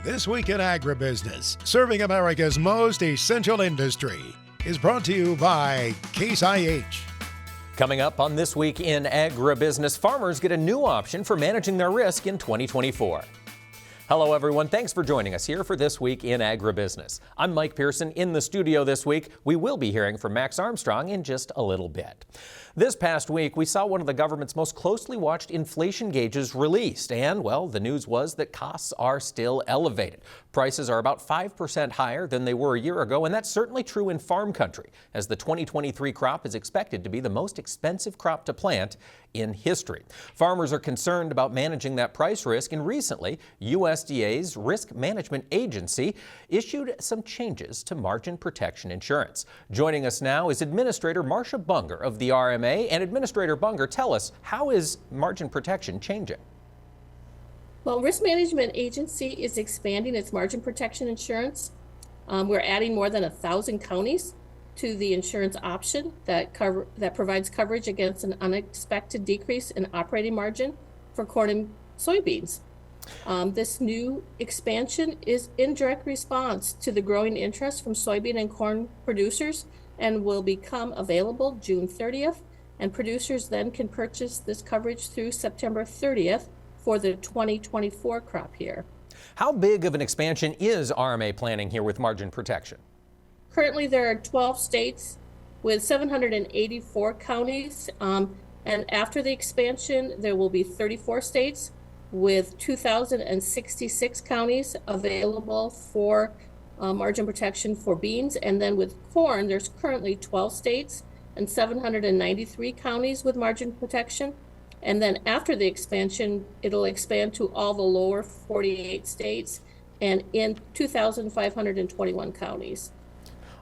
This Week in Agribusiness, serving America's most essential industry, is brought to you by Case IH. Coming up on This Week in Agribusiness, farmers get a new option for managing their risk in 2024. Hello everyone, thanks for joining us here for This Week in Agribusiness. I'm Mike Pearson. In the studio this week, we will be hearing from Max Armstrong in just a little bit. This past week, we saw one of the government's most closely watched inflation gauges released, and, well, the news was that costs are still elevated. Prices are about 5% higher than they were a year ago, and that's certainly true in farm country, as the 2023 crop is expected to be the most expensive crop to plant in history. Farmers are concerned about managing that price risk, and recently, USDA's Risk Management Agency issued some changes to margin protection insurance. Joining us now is Administrator Marcia Bunger of the RMA. And Administrator Bunger, tell us, how is margin protection changing? Well, Risk Management Agency is expanding its margin protection insurance. We're adding more than 1,000 counties to the insurance option that provides coverage against an unexpected decrease in operating margin for corn and soybeans. This new expansion is in direct response to the growing interest from soybean and corn producers and will become available June 30th. And producers then can purchase this coverage through September 30th for the 2024 crop year. How big of an expansion is RMA planning here with margin protection? Currently, there are 12 states with 784 counties. And after the expansion, there will be 34 states with 2,066 counties available for margin protection for beans. And then with corn, there's currently 12 states and 793 counties with margin protection. And then after the expansion, it'll expand to all the lower 48 states and in 2,521 counties.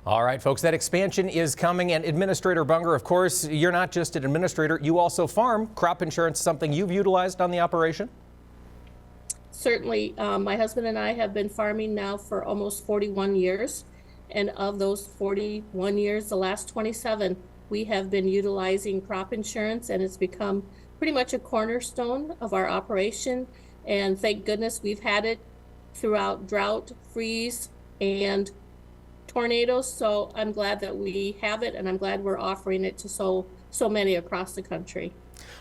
All right, folks, that expansion is coming. And Administrator Bunger, of course, you're not just an administrator, you also farm. Crop insurance, something you've utilized on the operation? Certainly. My husband and I have been farming now for almost 41 years. And of those 41 years, the last 27, we have been utilizing crop insurance, and it's become pretty much a cornerstone of our operation. And thank goodness we've had it throughout drought, freeze, and tornadoes. So I'm glad that we have it, and I'm glad we're offering it to so many across the country.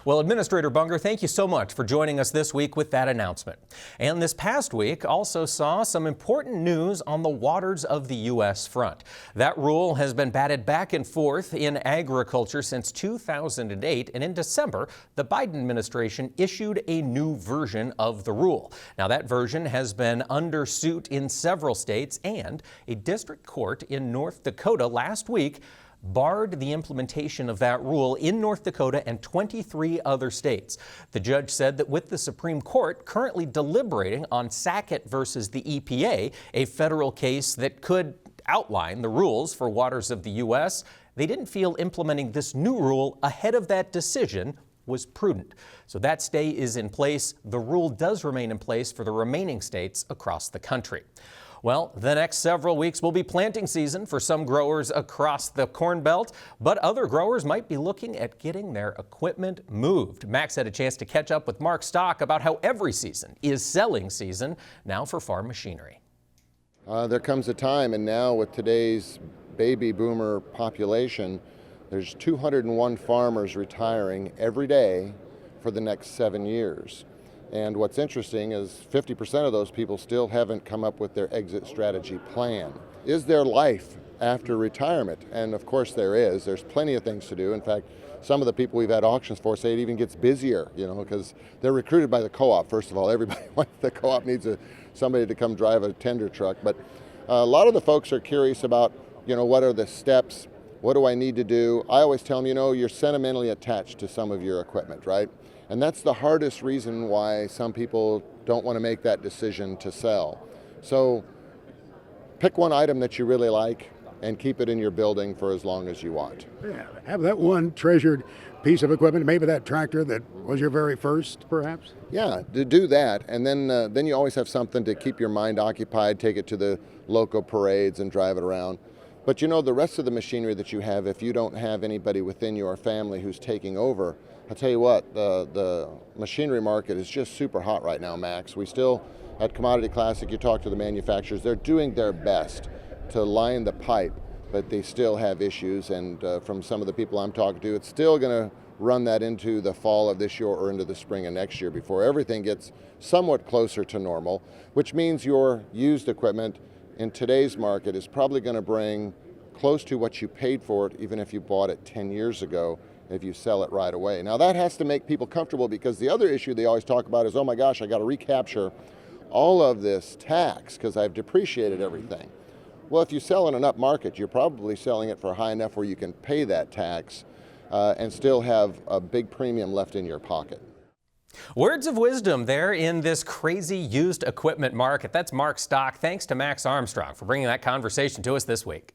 Well, Administrator Bunger, thank you so much for joining us this week with that announcement. And this past week also saw some important news on the waters of the U.S. front. That rule has been batted back and forth in agriculture since 2008, and in December, the Biden administration issued a new version of the rule. Now, that version has been under suit in several states, and a district court in North Dakota last week barred the implementation of that rule in North Dakota and 23 other states. The judge said that with the Supreme Court currently deliberating on Sackett versus the EPA, a federal case that could outline the rules for waters of the U.S., they didn't feel implementing this new rule ahead of that decision was prudent. So that stay is in place. The rule does remain in place for the remaining states across the country. Well, the next several weeks will be planting season for some growers across the Corn Belt, but other growers might be looking at getting their equipment moved. Max had a chance to catch up with Mark Stock about how every season is selling season now for farm machinery. There comes a time, and now with today's baby boomer population, there's 201 farmers retiring every day for the next 7 years. And what's interesting is 50% of those people still haven't come up with their exit strategy plan. Is there life after retirement? And of course there is. There's plenty of things to do. In fact, some of the people we've had auctions for say it even gets busier, because they're recruited by the co-op. First of all, everybody wants the co-op needs somebody to come drive a tender truck. But a lot of the folks are curious about, what are the steps? What do I need to do? I always tell them, you're sentimentally attached to some of your equipment, right? And that's the hardest reason why some people don't want to make that decision to sell. So pick one item that you really like and keep it in your building for as long as you want. Yeah, have that one treasured piece of equipment, maybe that tractor that was your very first, perhaps? Yeah, to do that, and then you always have something to keep your mind occupied, take it to the local parades and drive it around. But the rest of the machinery that you have, if you don't have anybody within your family who's taking over, I'll tell you what, the machinery market is just super hot right now, Max. We still, at Commodity Classic, you talk to the manufacturers, they're doing their best to line the pipe, but they still have issues, and from some of the people I'm talking to, it's still going to run that into the fall of this year or into the spring of next year before everything gets somewhat closer to normal, which means your used equipment in today's market is probably going to bring close to what you paid for it, even if you bought it 10 years ago, if you sell it right away. Now that has to make people comfortable, because the other issue they always talk about is, oh my gosh, I got to recapture all of this tax because I've depreciated everything. Well, if you sell in an up market, you're probably selling it for high enough where you can pay that tax and still have a big premium left in your pocket. Words of wisdom there in this crazy used equipment market. That's Mark Stock. Thanks to Max Armstrong for bringing that conversation to us this week.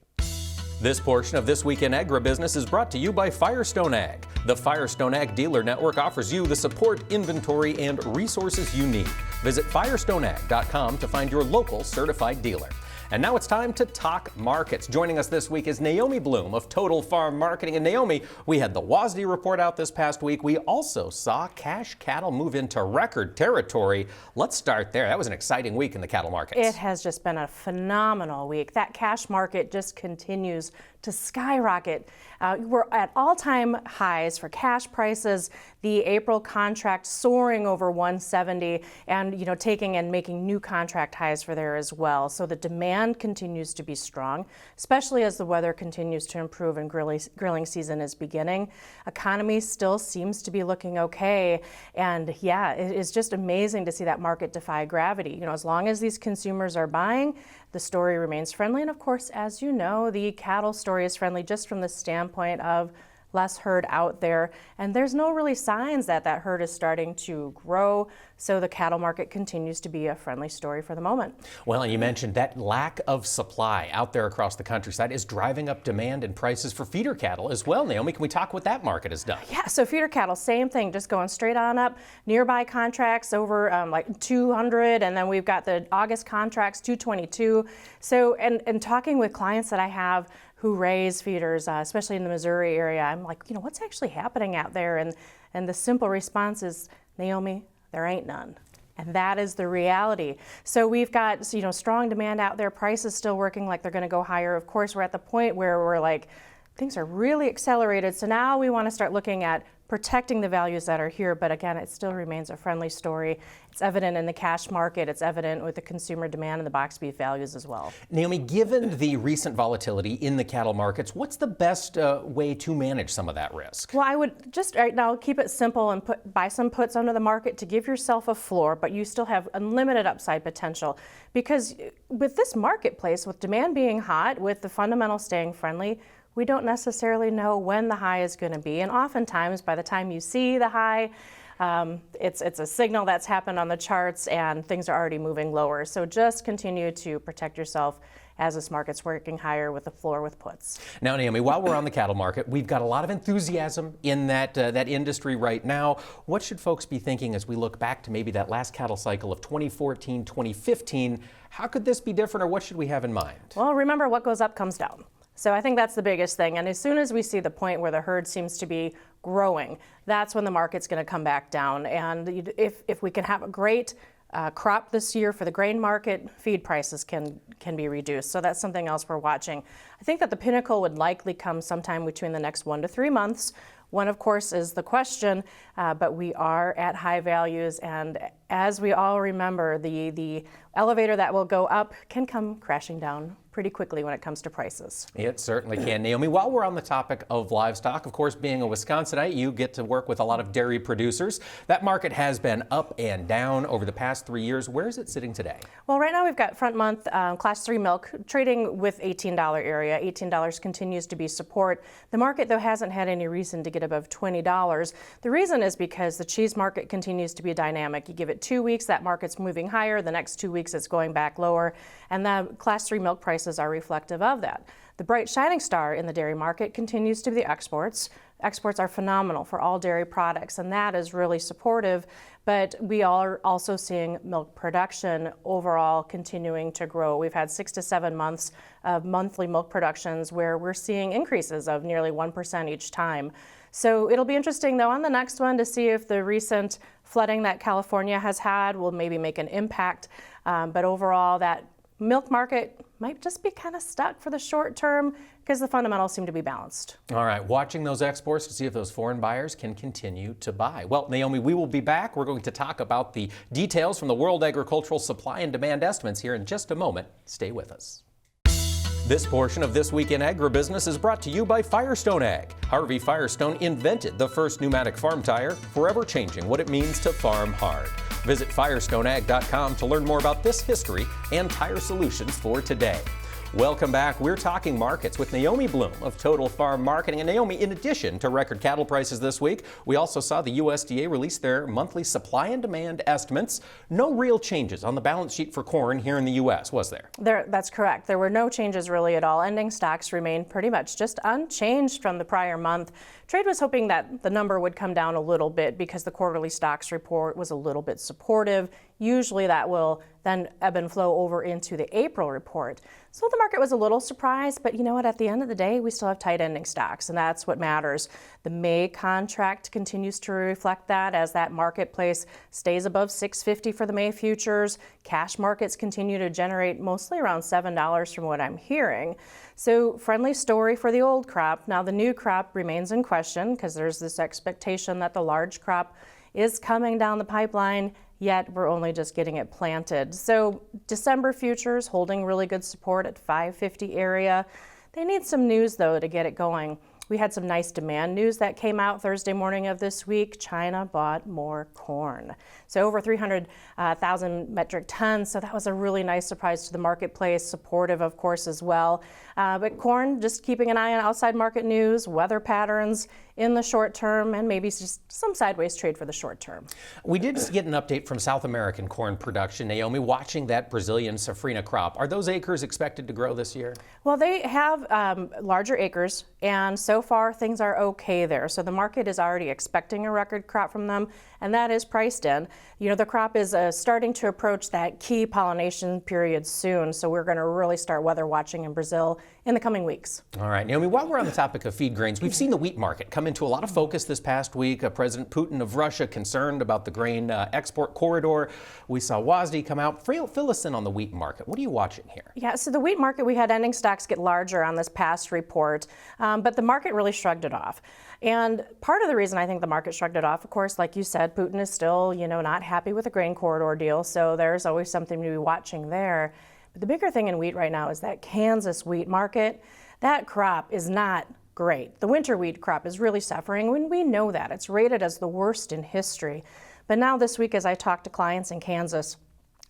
This portion of This Week in Agribusiness is brought to you by Firestone Ag. The Firestone Ag Dealer Network offers you the support, inventory, and resources you need. Visit firestoneag.com to find your local certified dealer. And now it's time to talk markets. Joining us this week is Naomi Bloom of Total Farm Marketing. And Naomi, we had the WASDE report out this past week. We also saw cash cattle move into record territory. Let's start there. That was an exciting week in the cattle markets. It has just been a phenomenal week. That cash market just continues to skyrocket. We're at all-time highs for cash prices. The April contract soaring over 170, and taking and making new contract highs for there as well. So the demand continues to be strong, especially as the weather continues to improve and grilling season is beginning. Economy still seems to be looking okay, and yeah, it is just amazing to see that market defy gravity. As long as these consumers are buying, the story remains friendly. And of course, as you know, the cattle story is friendly just from the standpoint of less herd out there, and there's no really signs that that herd is starting to grow, so the cattle market continues to be a friendly story for the moment. Well, and you mentioned that lack of supply out there across the countryside is driving up demand and prices for feeder cattle as well. Naomi, can we talk what that market has done? Yeah, so feeder cattle, same thing, just going straight on up. Nearby contracts over like 200, and then we've got the August contracts 222. So, and talking with clients that I have who raise feeders, especially in the Missouri area, I'm like, what's actually happening out there? And the simple response is, Naomi, there ain't none. And that is the reality. So we've got, strong demand out there. Prices still working like they're going to go higher. Of course, we're at the point where we're like, things are really accelerated. So now we want to start looking at protecting the values that are here, but again, it still remains a friendly story. It's evident in the cash market, it's evident with the consumer demand and the box beef values as well. Naomi, given the recent volatility in the cattle markets, what's the best way to manage some of that risk? Well, I would just right now keep it simple and buy some puts under the market to give yourself a floor, but you still have unlimited upside potential. Because with this marketplace, with demand being hot, with the fundamentals staying friendly, we don't necessarily know when the high is going to be, and oftentimes by the time you see the high, it's a signal that's happened on the charts and things are already moving lower. So just continue to protect yourself as this market's working higher with the floor with puts. Now, Naomi, while we're on the cattle market, we've got a lot of enthusiasm in that industry right now. What should folks be thinking as we look back to maybe that last cattle cycle of 2014, 2015? How could this be different, or what should we have in mind? Well, remember, what goes up comes down. So I think that's the biggest thing. And as soon as we see the point where the herd seems to be growing, that's when the market's going to come back down. And if we can have a great crop this year for the grain market, feed prices can be reduced. So that's something else we're watching. I think that the pinnacle would likely come sometime between the next 1 to 3 months. One, of course, is the question, but we are at high values, and as we all remember, the elevator that will go up can come crashing down pretty quickly when it comes to prices. It certainly can. Naomi, while we're on the topic of livestock, of course, being a Wisconsinite, you get to work with a lot of dairy producers. That market has been up and down over the past 3 years. Where is it sitting today? Well, right now we've got front month Class 3 milk trading with $18 area. $18 continues to be support. The market, though, hasn't had any reason to get above $20. The reason is because the cheese market continues to be dynamic. You give it 2 weeks, that market's moving higher. The next 2 weeks, it's going back lower. And the Class 3 milk prices are reflective of that. The bright shining star in the dairy market continues to be the exports. Exports are phenomenal for all dairy products, and that is really supportive. But we are also seeing milk production overall continuing to grow. We've had 6 to 7 months of monthly milk productions where we're seeing increases of nearly 1% each time. So it'll be interesting, though, on the next one to see if the recent flooding that California has had will maybe make an impact. But overall, that milk market might just be kind of stuck for the short term because the fundamentals seem to be balanced. All right, watching those exports to see if those foreign buyers can continue to buy. Well, Naomi, we will be back. We're going to talk about the details from the World Agricultural Supply and Demand estimates here in just a moment. Stay with us. This portion of This Week in Agribusiness is brought to you by Firestone Ag. Harvey Firestone invented the first pneumatic farm tire, forever changing what it means to farm hard. Visit firestoneag.com to learn more about this history and tire solutions for today. Welcome back. We're talking markets with Naomi Bloom of Total Farm Marketing. And Naomi, in addition to record cattle prices this week, we also saw the USDA release their monthly supply and demand estimates. No real changes on the balance sheet for corn here in the U.S., was there? That's correct. There were no changes really at all. Ending stocks remain pretty much just unchanged from the prior month. Trade was hoping that the number would come down a little bit because the quarterly stocks report was a little bit supportive. Usually that will then ebb and flow over into the April report. So the market was a little surprised, but you know what? At the end of the day, we still have tight ending stocks, and that's what matters. The May contract continues to reflect that as that marketplace stays above $6.50 for the May futures. Cash markets continue to generate mostly around $7 from what I'm hearing. So friendly story for the old crop. Now the new crop remains in question because there's this expectation that the large crop is coming down the pipeline, yet we're only just getting it planted. So December futures holding really good support at 550 area. They need some news though to get it going. We had some nice demand news that came out Thursday morning of this week. China bought more corn. So over 300,000 metric tons. So that was a really nice surprise to the marketplace, supportive of course as well. But corn, just keeping an eye on outside market news, weather patterns in the short term, and maybe just some sideways trade for the short term. We did get an update from South American corn production. Naomi, watching that Brazilian safrinha crop, are those acres expected to grow this year? Well, they have larger acres, and so far things are okay there. So the market is already expecting a record crop from them, and that is priced in. You know, the crop is starting to approach that key pollination period soon, so we're going to really start weather watching in Brazil in the coming weeks. All right, Naomi, while we're on the topic of feed grains, we've seen the wheat market come into a lot of focus this past week. President Putin of Russia concerned about the grain export corridor. We saw WASDE come out. Fill us in on the wheat market. What are you watching here? Yeah, so the wheat market, we had ending stocks get larger on this past report, but the market really shrugged it off. And part of the reason I think the market shrugged it off, of course, like you said, Putin is still, not happy with the grain corridor deal, so there's always something to be watching there. But the bigger thing in wheat right now is that Kansas wheat market. That crop is not great. The winter wheat crop is really suffering, and we know that. It's rated as the worst in history. But now this week, as I talk to clients in Kansas,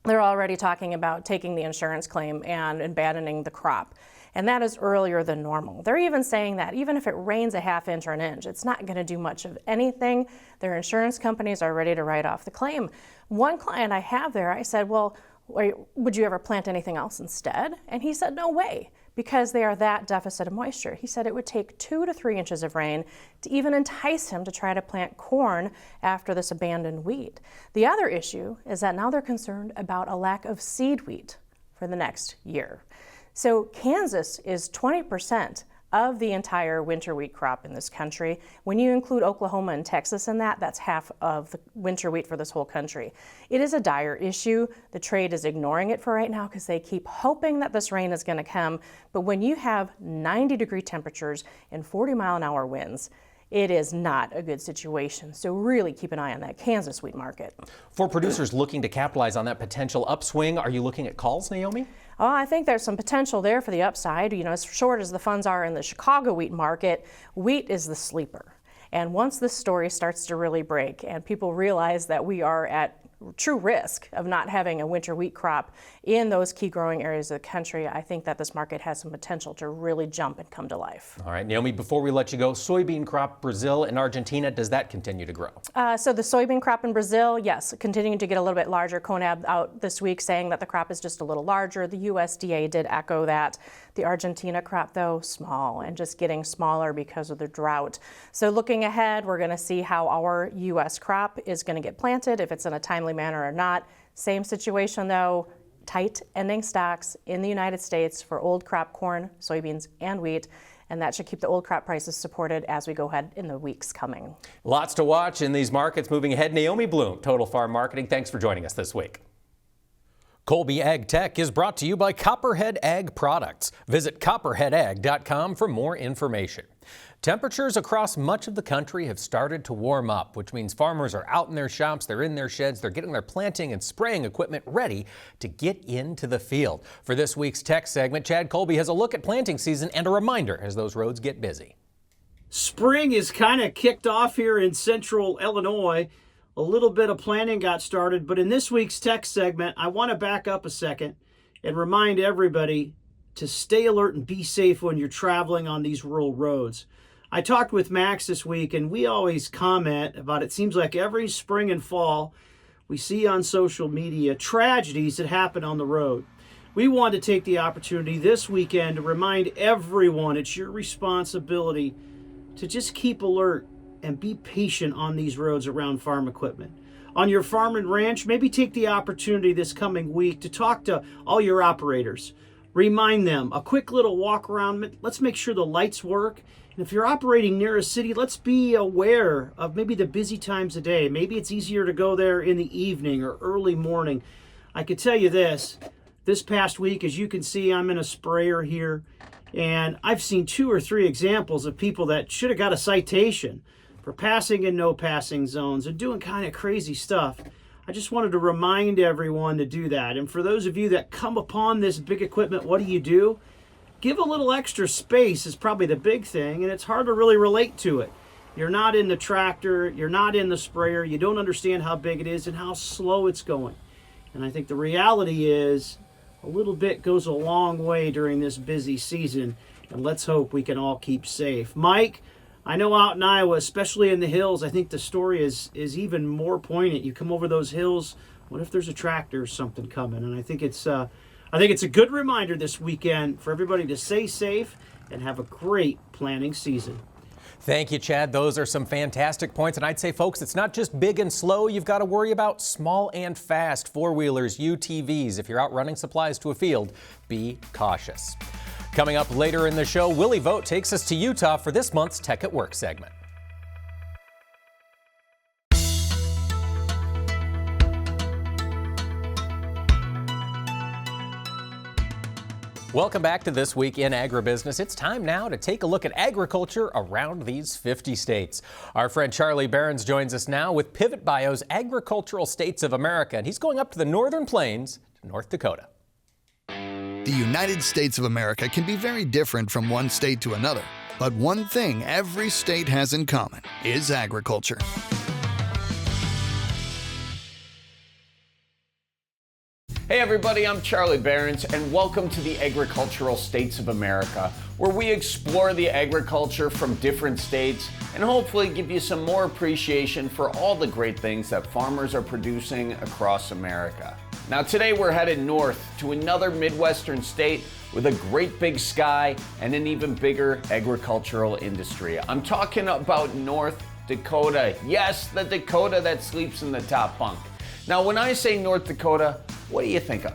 they're already talking about taking the insurance claim and abandoning the crop. And that is earlier than normal. They're even saying that even if it rains a half inch or an inch, it's not going to do much of anything. Their insurance companies are ready to write off the claim. One client I have there, I said, well, would you ever plant anything else instead? And he said, no way, because they are that deficit of moisture. He said it would take 2 to 3 inches of rain to even entice him to try to plant corn after this abandoned wheat. The other issue is that now they're concerned about a lack of seed wheat for the next year. So Kansas is 20% of the entire winter wheat crop in this country. When you include Oklahoma and Texas in that, that's half of the winter wheat for this whole country. It is a dire issue. The trade is ignoring it for right now because they keep hoping that this rain is going to come. But when you have 90-degree temperatures and 40-mile-an-hour winds, it is not a good situation. So really keep an eye on that Kansas wheat market. For producers looking to capitalize on that potential upswing, are you looking at calls, Naomi? Oh, I think there's some potential there for the upside. As short as the funds are in the Chicago wheat market, wheat is the sleeper. And once this story starts to really break and people realize that we are at true risk of not having a winter wheat crop in those key growing areas of the country, I think that this market has some potential to really jump and come to life. All right, Naomi, before we let you go, soybean crop, Brazil and Argentina, does that continue to grow? So the soybean crop in Brazil, yes, continuing to get a little bit larger. CONAB out this week saying that the crop is just a little larger. The USDA did echo that. The Argentina crop, though, small and just getting smaller because of the drought. So looking ahead, we're going to see how our U.S. crop is going to get planted, if it's in a timely manner or not. Same situation, though, tight ending stocks in the United States for old crop corn, soybeans, and wheat. and that should keep the old crop prices supported as we go ahead in the weeks coming. Lots to watch in these markets moving ahead. Naomi Bloom, Total Farm Marketing, thanks for joining us this week. Colby Ag Tech is brought to you by Copperhead Ag Products. Visit copperheadag.com for more information. Temperatures across much of the country have started to warm up, which means farmers are out in their shops, they're in their sheds, they're getting their planting and spraying equipment ready to get into the field. For this week's Tech segment, Chad Colby has a look at planting season and a reminder as those roads get busy. Spring is kind of kicked off here in central Illinois. A little bit of planting got started, but in this week's Tech segment, I want to back up a second and remind everybody to stay alert and be safe when you're traveling on these rural roads. I talked with Max this week, and we always comment about it seems like every spring and fall we see on social media tragedies that happen on the road. We want to take the opportunity this weekend to remind everyone it's your responsibility to just keep alert and be patient on these roads around farm equipment. On your farm and ranch, maybe take the opportunity this coming week to talk to all your operators. Remind them, a quick little walk around, let's make sure the lights work. And if you're operating near a city, let's be aware of maybe the busy times of day. Maybe it's easier to go there in the evening or early morning. I could tell you this past week, as you can see, I'm in a sprayer here, and I've seen 2 or 3 examples of people that should have got a citation for passing in no passing zones and doing kind of crazy stuff. I just wanted to remind everyone to do that. And for those of you that come upon this big equipment, what do? Give a little extra space is probably the big thing, and it's hard to really relate to it. You're not in the tractor, you're not in the sprayer, you don't understand how big it is and how slow it's going. And I think the reality is a little bit goes a long way during this busy season, and let's hope we can all keep safe. Mike, I know out in Iowa, especially in the hills, I think the story is even more poignant. You come over those hills, what if there's a tractor or something coming? And I think it's a good reminder this weekend for everybody to stay safe and have a great planting season. Thank you, Chad. Those are some fantastic points. And I'd say, folks, it's not just big and slow. You've got to worry about small and fast four-wheelers, UTVs. If you're out running supplies to a field, be cautious. Coming up later in the show, Willie Vogt takes us to Utah for this month's Tech at Work segment. Welcome back to This Week in Agribusiness. It's time now to take a look at agriculture around these 50 states. Our friend Charlie Behrens joins us now with Pivot Bio's Agricultural States of America, and he's going up to the Northern Plains, to North Dakota. The United States of America can be very different from one state to another, but one thing every state has in common is agriculture. Hey everybody, I'm Charlie Behrens, and welcome to the Agricultural States of America, where we explore the agriculture from different states and hopefully give you some more appreciation for all the great things that farmers are producing across America. Now today we're headed north to another Midwestern state with a great big sky and an even bigger agricultural industry. I'm talking about North Dakota. Yes, the Dakota that sleeps in the top bunk. Now when I say North Dakota, what do you think of?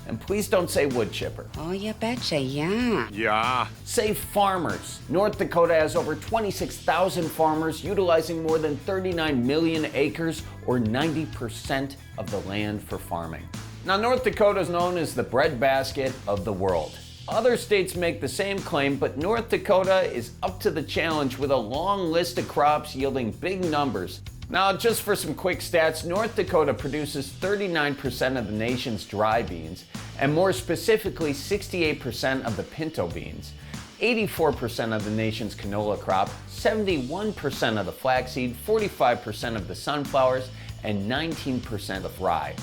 And please don't say wood chipper. Oh, you betcha, yeah. Yeah. Say farmers. North Dakota has over 26,000 farmers utilizing more than 39 million acres, or 90% of the land for farming. Now, North Dakota is known as the breadbasket of the world. Other states make the same claim, but North Dakota is up to the challenge with a long list of crops yielding big numbers. Now, just for some quick stats, North Dakota produces 39% of the nation's dry beans, and more specifically, 68% of the pinto beans, 84% of the nation's canola crop, 71% of the flaxseed, 45% of the sunflowers, and 19% of rye.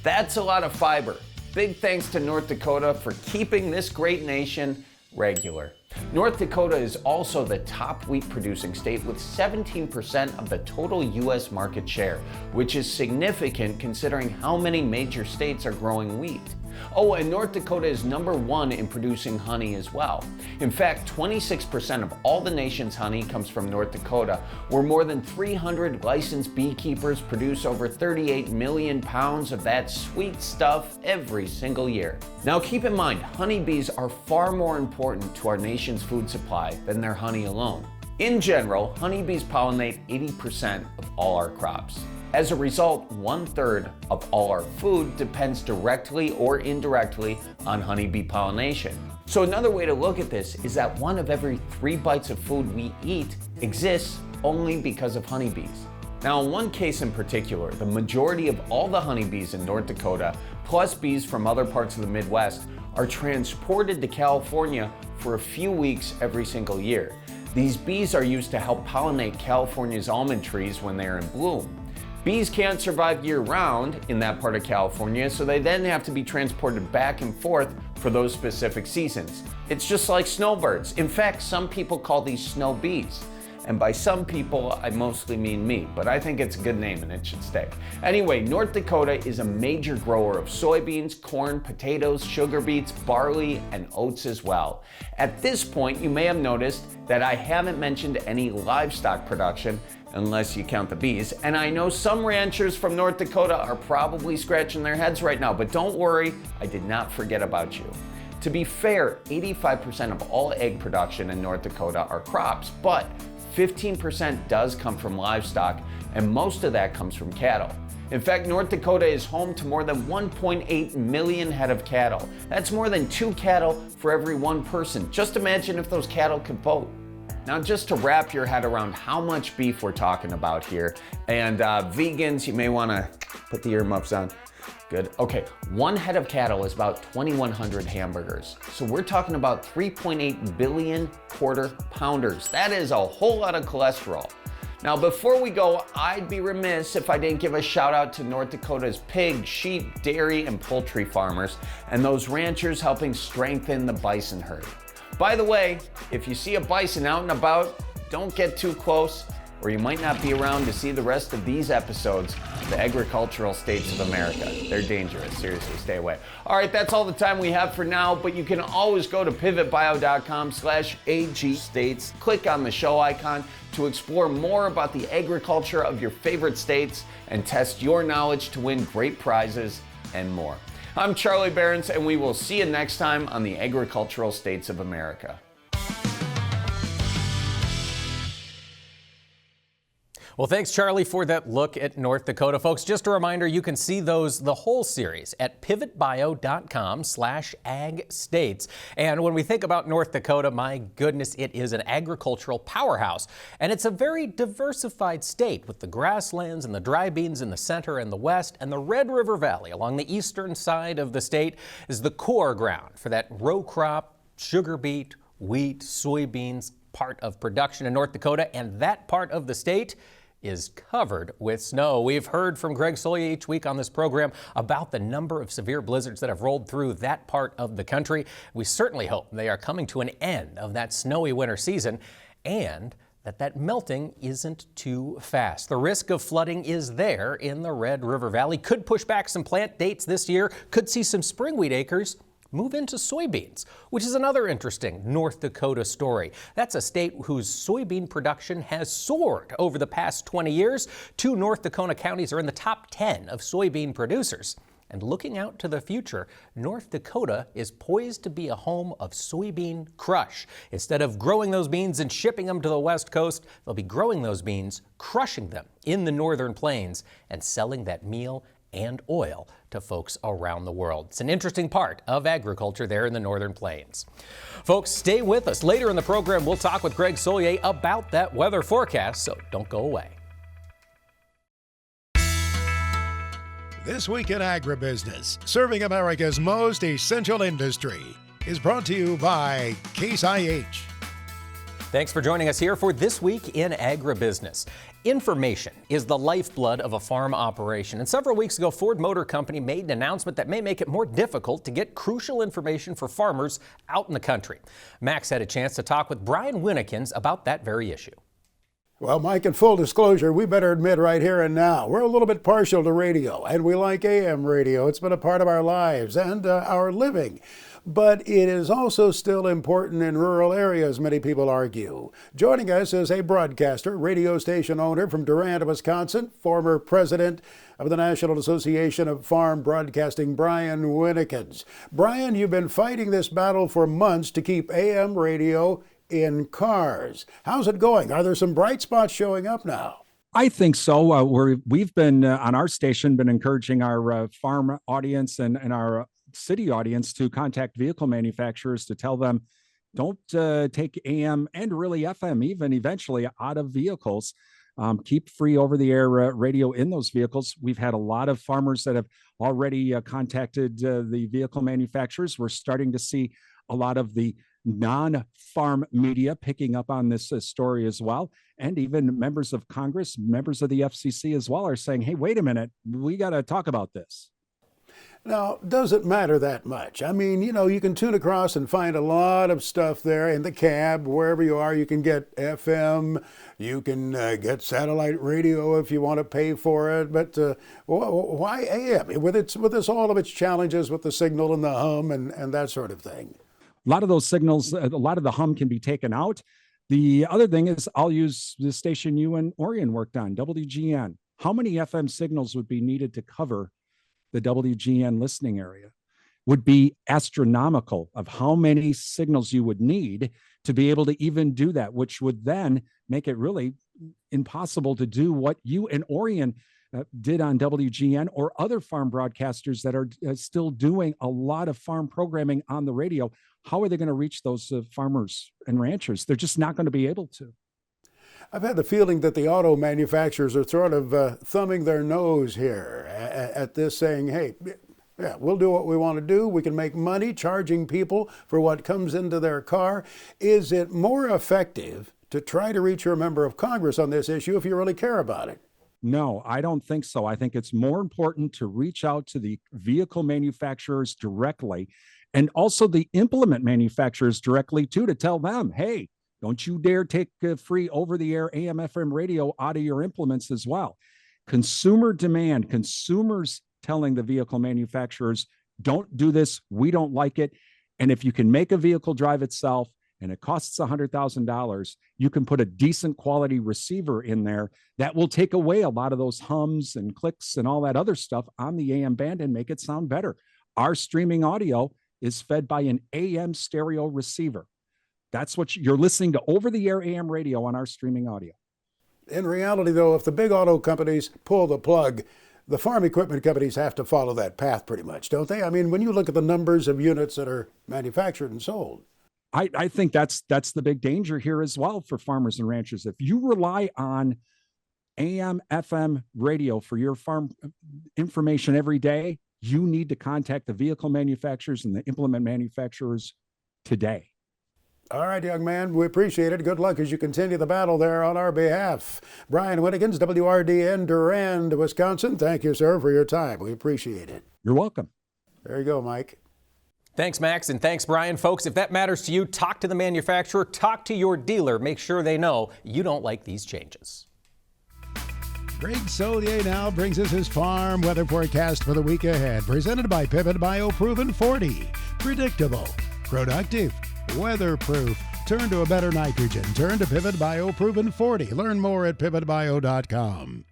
That's a lot of fiber. Big thanks to North Dakota for keeping this great nation regular. North Dakota is also the top wheat producing state with 17% of the total U.S. market share, which is significant considering how many major states are growing wheat. Oh, and North Dakota is #1 in producing honey as well. In fact, 26% of all the nation's honey comes from North Dakota, where more than 300 licensed beekeepers produce over 38 million pounds of that sweet stuff every single year. Now keep in mind, honeybees are far more important to our nation's food supply than their honey alone. In general, honeybees pollinate 80% of all our crops. As a result, 1/3 of all our food depends directly or indirectly on honeybee pollination. So another way to look at this is that 1 of every 3 bites of food we eat exists only because of honeybees. Now, in one case in particular, the majority of all the honeybees in North Dakota, plus bees from other parts of the Midwest, are transported to California for a few weeks every single year. These bees are used to help pollinate California's almond trees when they are in bloom. Bees can't survive year-round in that part of California, so they then have to be transported back and forth for those specific seasons. It's just like snowbirds. In fact, some people call these snow bees. And by some people, I mostly mean me, but I think it's a good name and it should stay. Anyway, North Dakota is a major grower of soybeans, corn, potatoes, sugar beets, barley, and oats as well. At this point, you may have noticed that I haven't mentioned any livestock production, unless you count the bees. And I know some ranchers from North Dakota are probably scratching their heads right now, but don't worry, I did not forget about you. To be fair, 85% of all egg production in North Dakota are crops, but 15% does come from livestock, and most of that comes from cattle. In fact, North Dakota is home to more than 1.8 million head of cattle. That's more than 2 cattle for every 1 person. Just imagine if those cattle could vote. Now, just to wrap your head around how much beef we're talking about here, and vegans, you may want to put the earmuffs on. Good. Okay, 1 head of cattle is about 2,100 hamburgers. So we're talking about 3.8 billion quarter pounders. That is a whole lot of cholesterol. Now, before we go, I'd be remiss if I didn't give a shout out to North Dakota's pig, sheep, dairy, and poultry farmers, and those ranchers helping strengthen the bison herd. By the way, if you see a bison out and about, don't get too close, or you might not be around to see the rest of these episodes of the Agricultural States of America. They're dangerous, seriously, stay away. All right, that's all the time we have for now, but you can always go to pivotbio.com/agstates, click on the show icon to explore more about the agriculture of your favorite states and test your knowledge to win great prizes and more. I'm Charlie Behrens, and we will see you next time on the Agricultural States of America. Well, thanks, Charlie, for that look at North Dakota. Folks, just a reminder, you can see the whole series at pivotbio.com/agstates. And when we think about North Dakota, my goodness, it is an agricultural powerhouse. And it's a very diversified state with the grasslands and the dry beans in the center and the west, and the Red River Valley along the eastern side of the state is the core ground for that row crop, sugar beet, wheat, soybeans part of production in North Dakota, and that part of the state is covered with snow. We've heard from Greg Sollier each week on this program about the number of severe blizzards that have rolled through that part of the country. We certainly hope they are coming to an end of that snowy winter season and that melting isn't too fast. The risk of flooding is there in the Red River Valley. Could push back some plant dates this year. Could see some spring wheat acres move into soybeans, which is another interesting North Dakota story. That's a state whose soybean production has soared over the past 20 years. 2 North Dakota counties are in the top 10 of soybean producers. And looking out to the future, North Dakota is poised to be a home of soybean crush. Instead of growing those beans and shipping them to the West Coast, they'll be growing those beans, crushing them in the northern plains, and selling that meal and oil to folks around the world. It's an interesting part of agriculture there in the northern plains. Folks, stay with us. Later in the program, we'll talk with Greg Sollier about that weather forecast, so don't go away. This Week in Agribusiness, serving America's most essential industry, is brought to you by Case IH. Thanks for joining us here for This Week in Agribusiness. Information is the lifeblood of a farm operation, and several weeks ago, Ford Motor Company made an announcement that may make it more difficult to get crucial information for farmers out in the country. Max had a chance to talk with Brian Winnekins about that very issue. Well, Mike, in full disclosure, we better admit right here and now, we're a little bit partial to radio, and we like AM radio. It's been a part of our lives and our living. But it is also still important in rural areas, many people argue. Joining us is a broadcaster, radio station owner from Durant, Wisconsin, former president of the National Association of Farm Broadcasting, Brian Winnikins. Brian, you've been fighting this battle for months to keep AM radio in cars. How's it going? Are there some bright spots showing up now? I think so. We've been on our station been encouraging our farm audience and our city audience to contact vehicle manufacturers to tell them don't take AM and really FM even eventually out of vehicles. Keep free over-the-air radio in those vehicles. We've had a lot of farmers that have already contacted the vehicle manufacturers. We're starting to see a lot of the non-farm media picking up on this story as well. And even members of Congress, members of the FCC as well are saying, hey, wait a minute, we got to talk about this. Now, does it matter that much? I mean, you can tune across and find a lot of stuff there in the cab, wherever you are. You can get FM, you can get satellite radio if you want to pay for it. But why AM? With all of its challenges with the signal and the hum and that sort of thing. A lot of those signals, a lot of the hum can be taken out. The other thing is I'll use the station you and Orion worked on, WGN. How many FM signals would be needed to cover the WGN listening area? Would be astronomical of how many signals you would need to be able to even do that, which would then make it really impossible to do what you and Orion did on WGN or other farm broadcasters that are still doing a lot of farm programming on the radio. How are they going to reach those farmers and ranchers? They're just not going to be able to. I've had the feeling that the auto manufacturers are sort of thumbing their nose here at this, saying, hey, yeah, we'll do what we want to do. We can make money charging people for what comes into their car. Is it more effective to try to reach your member of Congress on this issue if you really care about it? No, I don't think so. I think it's more important to reach out to the vehicle manufacturers directly and also the implement manufacturers directly too, to tell them, hey, don't you dare take free over-the-air AM, FM radio out of your implements as well. Consumer demand, consumers telling the vehicle manufacturers, don't do this, we don't like it. And if you can make a vehicle drive itself and it costs $100,000, you can put a decent quality receiver in there that will take away a lot of those hums and clicks and all that other stuff on the AM band and make it sound better. Our streaming audio is fed by an AM stereo receiver. That's what you're listening to over-the-air AM radio on our streaming audio. In reality, though, if the big auto companies pull the plug, the farm equipment companies have to follow that path pretty much, don't they? I mean, when you look at the numbers of units that are manufactured and sold. I think that's the big danger here as well for farmers and ranchers. If you rely on AM, FM radio for your farm information every day, you need to contact the vehicle manufacturers and the implement manufacturers today. All right, young man, we appreciate it. Good luck as you continue the battle there on our behalf. Brian Winnikins, WRDN, Durand, Wisconsin. Thank you, sir, for your time. We appreciate it. You're welcome. There you go, Mike. Thanks, Max, and thanks, Brian. Folks, if that matters to you, talk to the manufacturer, talk to your dealer. Make sure they know you don't like these changes. Greg Solier now brings us his farm weather forecast for the week ahead, presented by Pivot Bio Proven 40. Predictable, productive, weatherproof. Turn to a better nitrogen. Turn to Pivot Bio Proven 40. Learn more at pivotbio.com.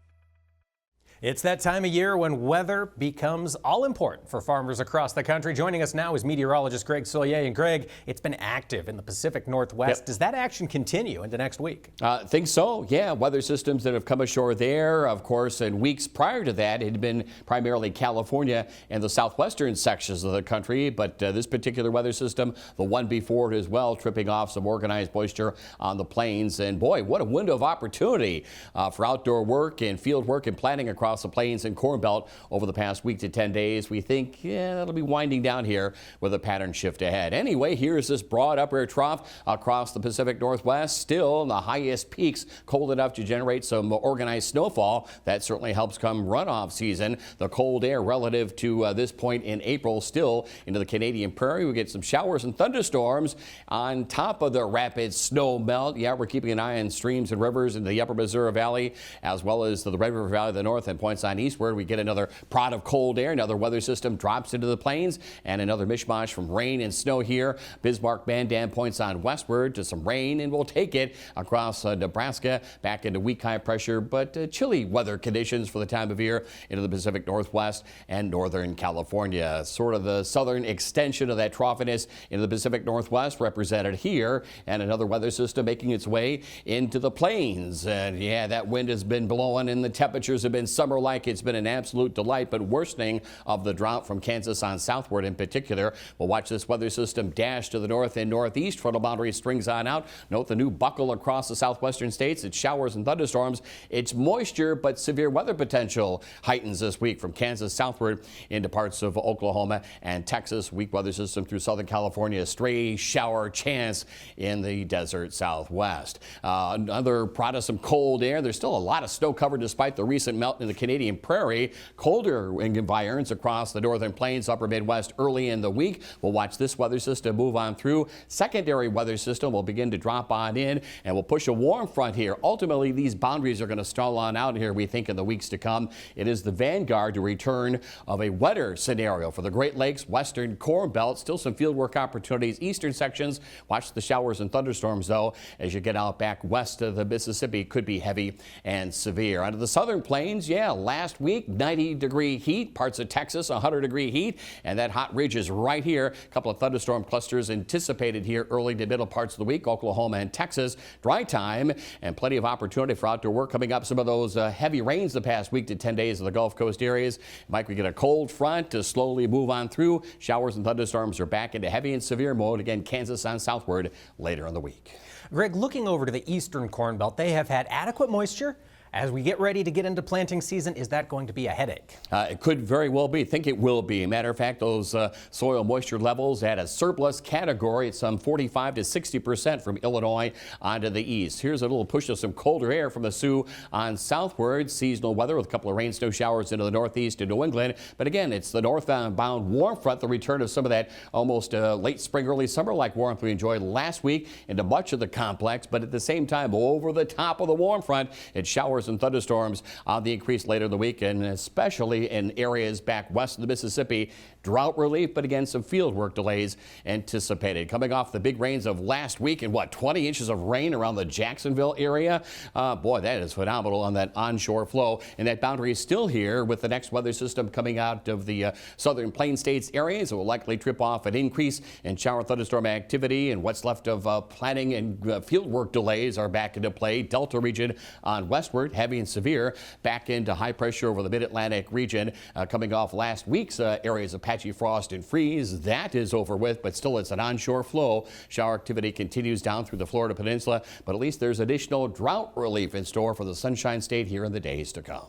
It's that time of year when weather becomes all important for farmers across the country. Joining us now is meteorologist Greg Solier. And Greg, it's been active in the Pacific Northwest. Yep. Does that action continue into next week? Think so, yeah. Weather systems that have come ashore there, of course, in weeks prior to that, it had been primarily California and the southwestern sections of the country. But this particular weather system, the one before it as well, tripping off some organized moisture on the plains. And boy, what a window of opportunity for outdoor work and field work and planning across across the plains and Corn Belt over the past week to 10 days. We think, that'll be winding down here with a pattern shift ahead. Anyway, here's this broad upper air trough across the Pacific Northwest. Still in the highest peaks, cold enough to generate some organized snowfall. That certainly helps come runoff season. The cold air relative to this point in April still into the Canadian prairie. We get some showers and thunderstorms on top of the rapid snow melt. Yeah, we're keeping an eye on streams and rivers in the upper Missouri Valley as well as the Red River Valley of the north and points on eastward. We get another prod of cold air. Another weather system drops into the plains and another mishmash from rain and snow here. Bismarck Band Dam points on westward to some rain, and we'll take it across Nebraska back into weak high pressure but chilly weather conditions for the time of year into the Pacific Northwest and northern California. Sort of the southern extension of that troughiness into the Pacific Northwest represented here, and another weather system making its way into the plains. And yeah, that wind has been blowing and the temperatures have been summer-like. It's been an absolute delight, but worsening of the drought from Kansas on southward in particular. We'll watch this weather system dash to the north and northeast. Frontal boundary strings on out. Note the new buckle across the southwestern states. It's showers and thunderstorms. It's moisture, but severe weather potential heightens this week from Kansas southward into parts of Oklahoma and Texas. Weak weather system through Southern California. A stray shower chance in the desert southwest. Another prod of some cold air. There's still a lot of snow cover despite the recent melt in the Canadian prairie. Colder environs across the northern plains, upper Midwest early in the week. We'll watch this weather system move on through. Secondary weather system will begin to drop on in and we'll push a warm front here. Ultimately, these boundaries are going to stall on out here, we think, in the weeks to come. It is the vanguard to return of a wetter scenario for the Great Lakes, western Corn Belt. Still some fieldwork opportunities. Eastern sections, watch the showers and thunderstorms, though, as you get out back west of the Mississippi. Could be heavy and severe. Onto the southern plains, yeah, last week, 90-degree heat. Parts of Texas, 100-degree heat. And that hot ridge is right here. A couple of thunderstorm clusters anticipated here early to middle parts of the week. Oklahoma and Texas, dry time and plenty of opportunity for outdoor work coming up. Some of those heavy rains the past week to 10 days in the Gulf Coast areas. Might we get a cold front to slowly move on through. Showers and thunderstorms are back into heavy and severe mode. Again, Kansas on southward later in the week. Greg, looking over to the eastern Corn Belt, they have had adequate moisture. As we get ready to get into planting season, is that going to be a headache? It could very well be. I think it will be. Matter of fact, those soil moisture levels at a surplus category. It's some 45 to 60% from Illinois onto the east. Here's a little push of some colder air from the Sioux on southward. Seasonal weather with a couple of rain snow showers into the northeast and New England. But again, it's the northbound warm front, the return of some of that almost late spring, early summer-like warmth we enjoyed last week into much of the complex. But at the same time, over the top of the warm front, it showers and thunderstorms on the increase later in the week, and especially in areas back west of the Mississippi. Drought relief, but again, some field work delays anticipated. Coming off the big rains of last week and 20 inches of rain around the Jacksonville area. Boy, that is phenomenal on that onshore flow. And that boundary is still here with the next weather system coming out of the southern plain states areas. It will likely trip off an increase in shower thunderstorm activity, and what's left of planning and field work delays are back into play. Delta region on westward, heavy and severe, back into high pressure over the mid-Atlantic region. Coming off last week's areas of patchy frost and freeze. That is over with, but still it's an onshore flow. Shower activity continues down through the Florida Peninsula, but at least there's additional drought relief in store for the Sunshine State here in the days to come.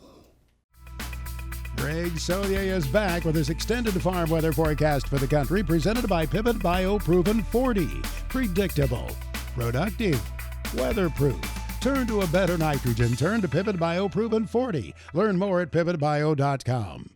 Greg Solier is back with his extended farm weather forecast for the country, presented by Pivot Bio-Proven 40. Predictable, productive, weatherproof. Turn to a better nitrogen. Turn to Pivot Bio-Proven 40. Learn more at pivotbio.com.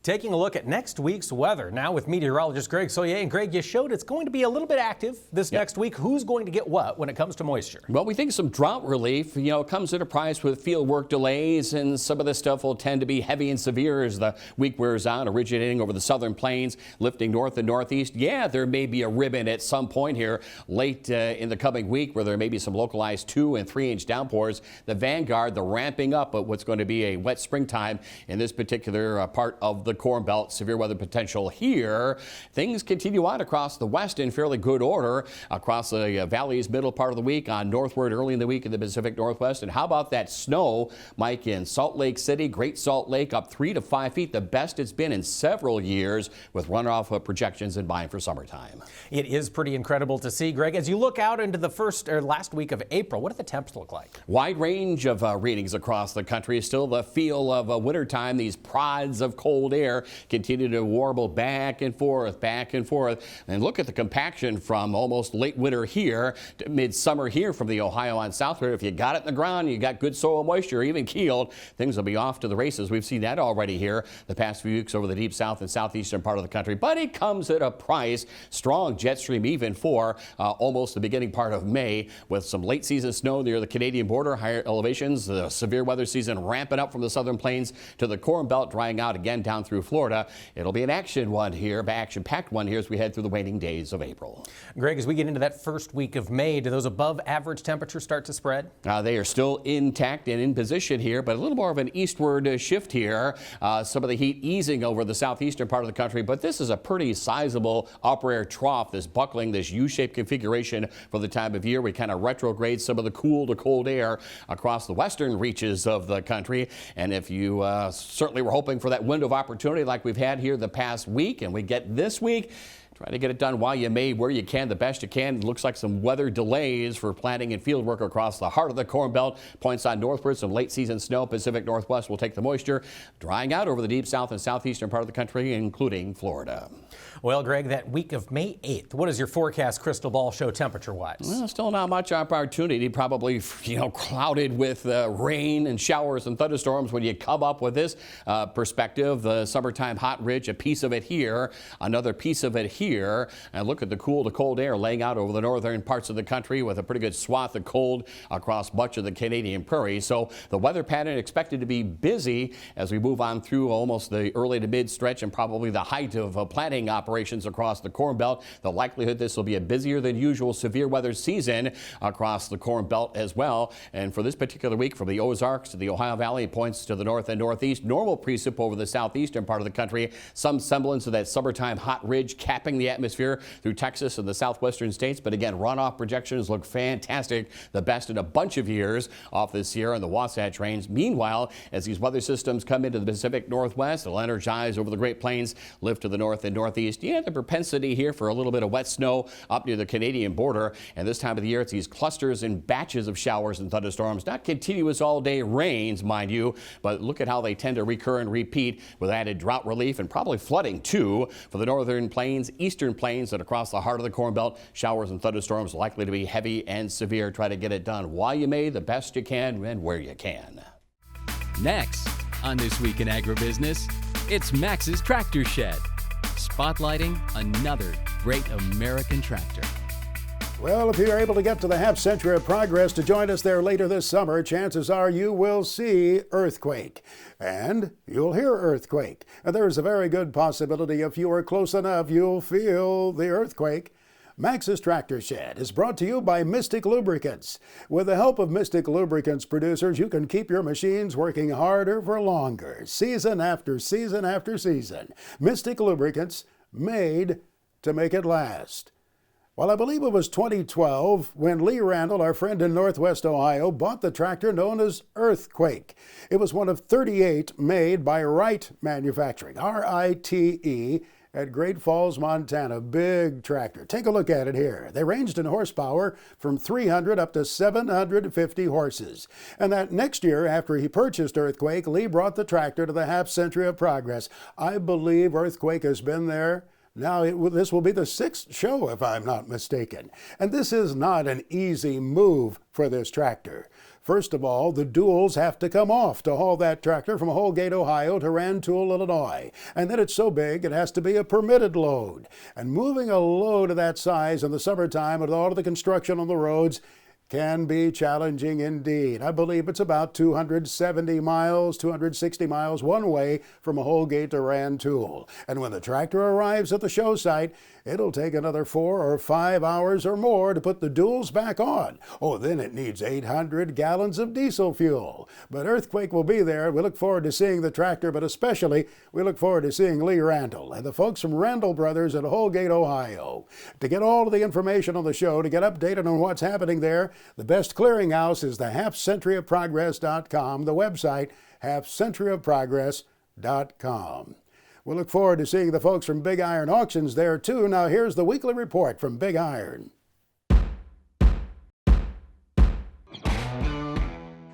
Taking a look at next week's weather now with meteorologist Greg Solier. And Greg, you showed it's going to be a little bit active this next week. Who's going to get what when it comes to moisture? Well, we think some drought relief, comes at a price with field work delays, and some of this stuff will tend to be heavy and severe as the week wears on, originating over the southern plains, lifting north and northeast. Yeah, there may be a ribbon at some point here late in the coming week where there may be some localized 2 and 3 inch downpours. The vanguard, the ramping up of what's going to be a wet springtime in this particular part of the Corn Belt. Severe weather potential here. Things continue on across the west in fairly good order across the valleys middle part of the week, on northward early in the week in the Pacific Northwest. And how about that snow, Mike, in Salt Lake City, Great Salt Lake, up 3 to 5 feet, the best it's been in several years, with runoff projections in mind for summertime. It is pretty incredible to see, Greg. As you look out into the last week of April, what do the temps look like? Wide range of readings across the country. Still the feel of wintertime. These prods of cold air continue to warble back and forth, back and forth. And look at the compaction from almost late winter here to midsummer here from the Ohio on southward. If you got it in the ground, you got good soil moisture, even keeled, things will be off to the races. We've seen that already here the past few weeks over the deep south and southeastern part of the country. But it comes at a price. Strong jet stream even for almost the beginning part of May, with some late season snow near the Canadian border, higher elevations, the severe weather season ramping up from the southern plains to the Corn Belt, drying out again down through Florida. It'll be an action-packed one here as we head through the waning days of April. Greg, as we get into that first week of May, do those above average temperatures start to spread? They are still intact and in position here, but a little more of an eastward shift here. Some of the heat easing over the southeastern part of the country, but this is a pretty sizable upper air trough, this buckling, this U-shaped configuration for the time of year. We kind of retrograde some of the cool to cold air across the western reaches of the country. And if you certainly were hoping for that window of opportunity like we've had here the past week, and we get this week, try to get it done while you may, where you can, the best you can. It looks like some weather delays for planting and field work across the heart of the Corn Belt. Points on northward, some late season snow. Pacific Northwest will take the moisture, drying out over the deep south and southeastern part of the country, including Florida. Well, Greg, that week of May 8th, what does your forecast crystal ball show temperature-wise? Well, still not much opportunity. Probably, clouded with rain and showers and thunderstorms when you come up with this perspective. The summertime hot ridge, a piece of it here, another piece of it here. And look at the cool to cold air laying out over the northern parts of the country with a pretty good swath of cold across much of the Canadian prairie. So the weather pattern expected to be busy as we move on through almost the early to mid stretch and probably the height of planting operations across the Corn Belt. The likelihood this will be a busier than usual severe weather season across the Corn Belt as well. And for this particular week, from the Ozarks to the Ohio Valley, points to the north and northeast. Normal precip over the southeastern part of the country. Some semblance of that summertime hot ridge capping the atmosphere through Texas and the southwestern states. But again, runoff projections look fantastic. The best in a bunch of years off the Sierra and the Wasatch Range. Meanwhile, as these weather systems come into the Pacific Northwest, they'll energize over the Great Plains, lift to the north and northeast. Yeah, the propensity here for a little bit of wet snow up near the Canadian border. And this time of the year, it's these clusters and batches of showers and thunderstorms. Not continuous all-day rains, mind you, but look at how they tend to recur and repeat with added drought relief and probably flooding, too, for the northern plains, eastern plains, and across the heart of the Corn Belt. Showers and thunderstorms likely to be heavy and severe. Try to get it done while you may, the best you can, and where you can. Next on This Week in Agribusiness, it's Max's Tractor Shed, spotlighting another great American tractor. Well, if you're able to get to the half century of progress to join us there later this summer, chances are you will see Earthquake. And you'll hear Earthquake. And there's a very good possibility if you are close enough, you'll feel the earthquake. Max's Tractor Shed is brought to you by Mystic Lubricants. With the help of Mystic Lubricants producers, you can keep your machines working harder for longer, season after season after season. Mystic Lubricants, made to make it last. Well, I believe it was 2012 when Lee Randall, our friend in Northwest Ohio, bought the tractor known as Earthquake. It was one of 38 made by Wright Manufacturing, R-I-T-E, at Great Falls, Montana. Big tractor. Take a look at it here. They ranged in horsepower from 300 up to 750 horses. And that next year, after he purchased Earthquake, Lee brought the tractor to the half century of progress. I believe Earthquake has been there. Now, this will be the 6th show, if I'm not mistaken. And this is not an easy move for this tractor. First of all, the duals have to come off to haul that tractor from Holgate, Ohio to Rantoul, Illinois. And then it's so big, it has to be a permitted load. And moving a load of that size in the summertime with all of the construction on the roads, can be challenging indeed. I believe it's about 270 miles, 260 miles one way from Holgate to Rantoul. And when the tractor arrives at the show site, it'll take another 4 or 5 hours or more to put the duals back on. Oh, then it needs 800 gallons of diesel fuel. But Earthquake will be there. We look forward to seeing the tractor, but especially we look forward to seeing Lee Randall and the folks from Randall Brothers in Holgate, Ohio. To get all of the information on the show, to get updated on what's happening there, the best clearinghouse is the halfcenturyofprogress.com, the website halfcenturyofprogress.com. We look forward to seeing the folks from Big Iron Auctions there too. Now here's the weekly report from Big Iron.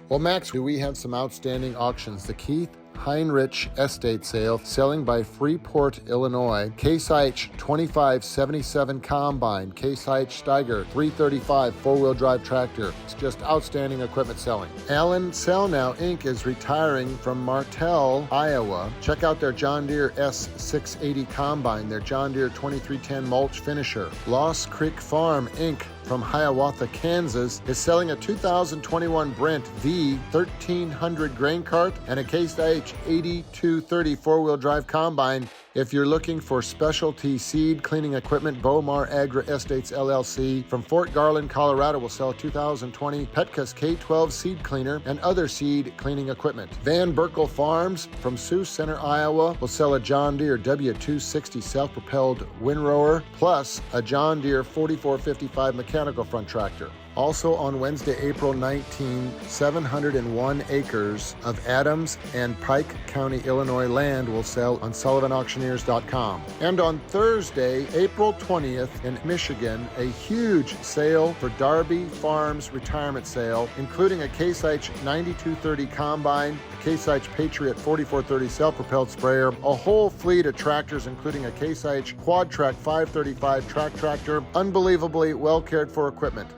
Well, Max, we have some outstanding auctions. The Keith Heinrich Estate Sale, selling by Freeport, Illinois. Case IH 2577 Combine, Case IH Steiger 335 four-wheel drive tractor. It's just outstanding equipment selling. Alan Selnow Inc. is retiring from Martell, Iowa. Check out their John Deere S680 Combine, their John Deere 2310 mulch finisher. Lost Creek Farm Inc. from Hiawatha, Kansas, is selling a 2021 Brent V 1300 grain cart and a Case IH 8230 four-wheel drive combine. If you're looking for specialty seed cleaning equipment, Bomar Agri Estates LLC from Fort Garland, Colorado will sell a 2020 Petkus K12 seed cleaner and other seed cleaning equipment. Van Berkel Farms from Sioux Center, Iowa will sell a John Deere W260 self-propelled windrower plus a John Deere 4455 mechanical front tractor. Also on Wednesday, April 19, 701 acres of Adams and Pike County, Illinois land will sell on SullivanAuctioneers.com. And on Thursday, April 20th in Michigan, a huge sale for Darby Farms retirement sale, including a Case IH 9230 combine, a Case IH Patriot 4430 self-propelled sprayer, a whole fleet of tractors, including a Case IH Quad Track 535 track tractor, unbelievably well cared for equipment.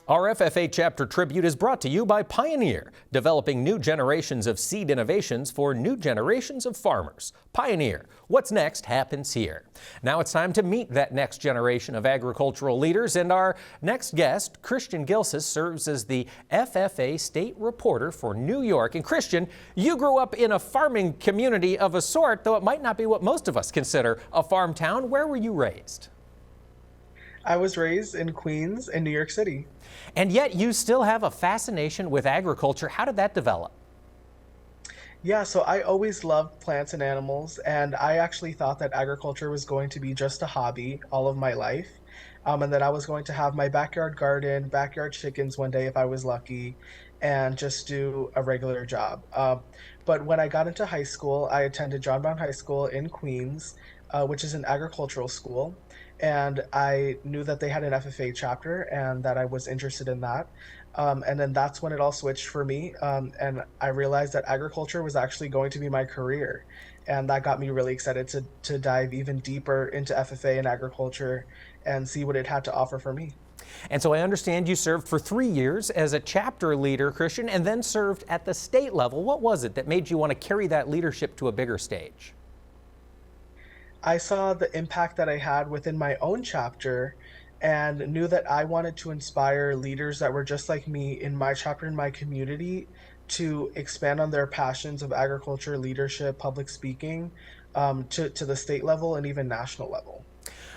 Our FFA Chapter Tribute is brought to you by Pioneer, developing new generations of seed innovations for new generations of farmers. Pioneer, what's next happens here. Now it's time to meet that next generation of agricultural leaders, and our next guest, Christian Gilsis, serves as the FFA State Reporter for New York. And Christian, you grew up in a farming community of a sort, though it might not be what most of us consider a farm town. Where were you raised? I was raised in Queens in New York City. And yet you still have a fascination with agriculture. How did that develop? Yeah, so I always loved plants and animals, and I actually thought that agriculture was going to be just a hobby all of my life, and that I was going to have my backyard garden, backyard chickens one day if I was lucky, and just do a regular job. But when I got into high school, I attended John Brown High School in Queens, which is an agricultural school. And I knew that they had an FFA chapter and that I was interested in that. And then that's when it all switched for me. And I realized that agriculture was actually going to be my career. And that got me really excited to dive even deeper into FFA and agriculture and see what it had to offer for me. And so I understand you served for 3 years as a chapter leader, Christian, and then served at the state level. What was it that made you want to carry that leadership to a bigger stage? I saw the impact that I had within my own chapter and knew that I wanted to inspire leaders that were just like me in my chapter, in my community, to expand on their passions of agriculture, leadership, public speaking, to the state level and even national level.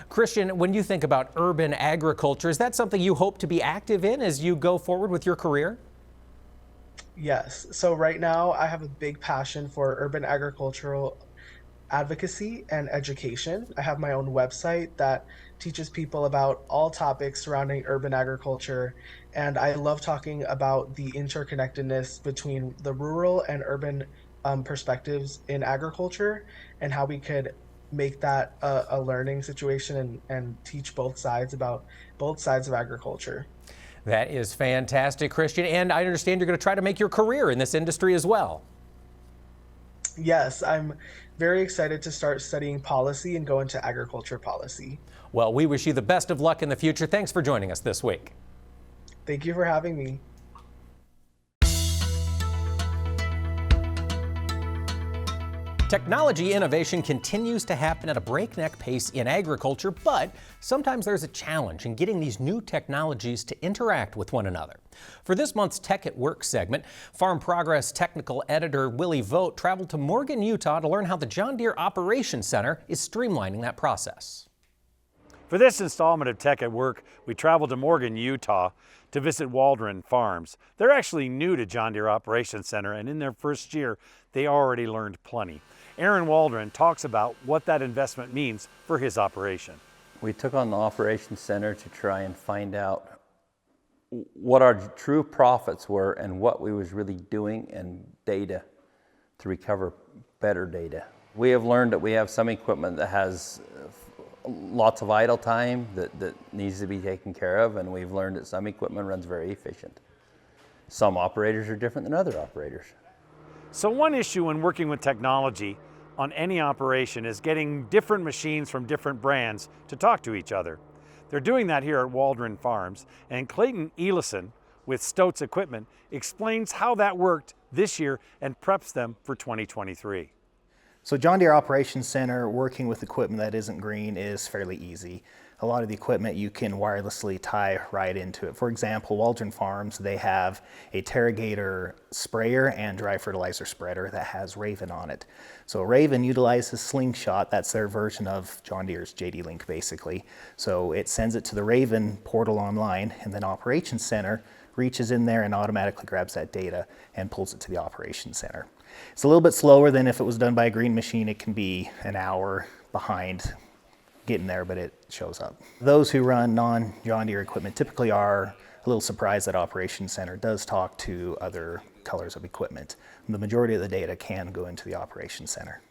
Christian, when you think about urban agriculture, is that something you hope to be active in as you go forward with your career? Yes. So right now I have a big passion for urban agricultural advocacy and education. I have my own website that teaches people about all topics surrounding urban agriculture, and I love talking about the interconnectedness between the rural and urban perspectives in agriculture and how we could make that a learning situation and teach both sides about both sides of agriculture. That is fantastic, Christian, and I understand you're going to try to make your career in this industry as well. Yes, I'm very excited to start studying policy and go into agriculture policy. Well, we wish you the best of luck in the future. Thanks for joining us this week. Thank you for having me. Technology innovation continues to happen at a breakneck pace in agriculture, but sometimes there's a challenge in getting these new technologies to interact with one another. For this month's Tech at Work segment, Farm Progress technical editor Willie Vogt traveled to Morgan, Utah to learn how the John Deere Operations Center is streamlining that process. For this installment of Tech at Work, we traveled to Morgan, Utah to visit Waldron Farms. They're actually new to John Deere Operations Center, and in their first year, they already learned plenty. Aaron Waldron talks about what that investment means for his operation. We took on the Operations Center to try and find out what our true profits were and what we was really doing, and data to recover better data. We have learned that we have some equipment that has lots of idle time that needs to be taken care of, and we've learned that some equipment runs very efficient. Some operators are different than other operators. So one issue when working with technology on any operation is getting different machines from different brands to talk to each other. They're doing that here at Waldron Farms, and Clayton Elison with Stoats Equipment explains how that worked this year and preps them for 2023. So John Deere Operations Center, working with equipment that isn't green is fairly easy. A lot of the equipment you can wirelessly tie right into it. For example, Waldron Farms, they have a Terrigator sprayer and dry fertilizer spreader that has Raven on it. So Raven utilizes Slingshot, that's their version of John Deere's JD Link basically. So it sends it to the Raven portal online, and then Operations Center reaches in there and automatically grabs that data and pulls it to the Operations Center. It's a little bit slower than if it was done by a green machine. It can be an hour behind getting there, but it shows up. Those who run non-John Deere equipment typically are a little surprised that Operations Center does talk to other colors of equipment. And the majority of the data can go into the Operations Center.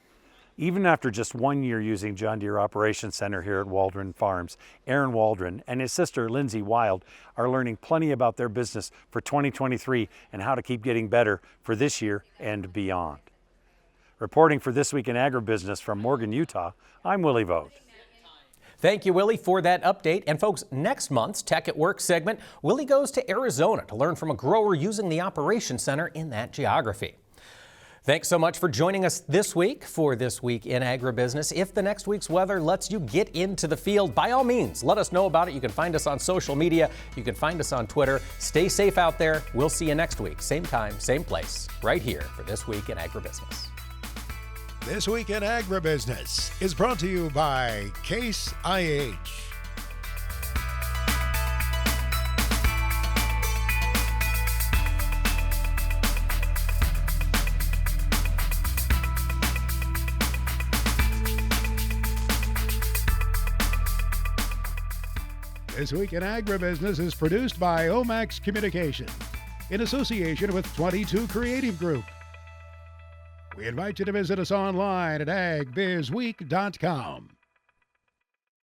Even after just 1 year using John Deere Operations Center here at Waldron Farms, Aaron Waldron and his sister Lindsay Wild are learning plenty about their business for 2023 and how to keep getting better for this year and beyond. Reporting for This Week in Agribusiness from Morgan, Utah, I'm Willie Vogt. Thank you, Willie, for that update. And folks, next month's Tech at Work segment, Willie goes to Arizona to learn from a grower using the Operations Center in that geography. Thanks so much for joining us this week for This Week in Agribusiness. If the next week's weather lets you get into the field, by all means, let us know about it. You can find us on social media. You can find us on Twitter. Stay safe out there. We'll see you next week. Same time, same place, right here for This Week in Agribusiness. This Week in Agribusiness is brought to you by Case IH. This Week in Agribusiness is produced by Omax Communications in association with 22 Creative Group. We invite you to visit us online at agbizweek.com.